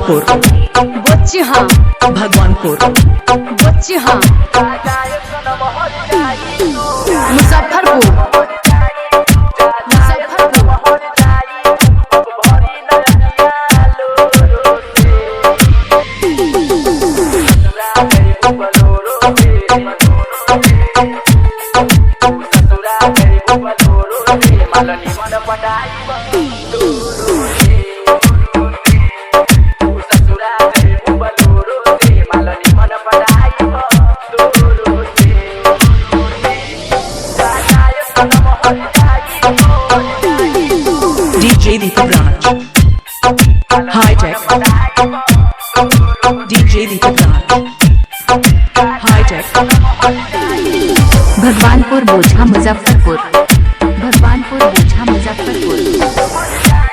Bhagwanpur बोचिहा Bhagwanpur बोचिहा Muzaffarpur DJ Deepak Raj High Tech DJ Deepak Raj High Tech Bhagwanpur बोझा मुजफ्फरपुर भगवानपुर बोझा Muzaffarpur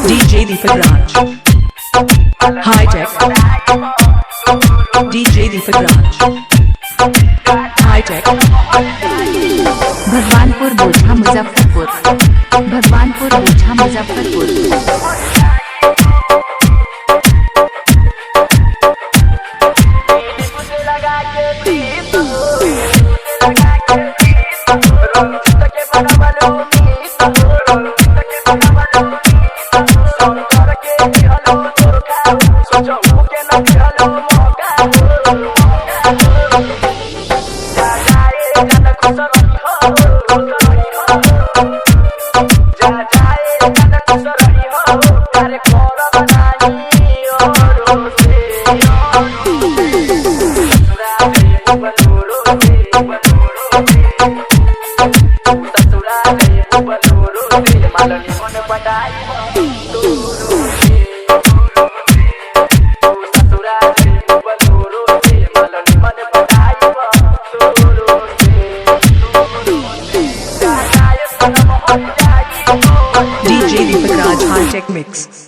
DJ Deepak Raj High Tech DJ Deepak Raj High Tech Bhagwanpur बोझा मुजफ्फरपुर भगवानपुर बोझा Muzaffarpur DJ Deepak Raj High Tech Mix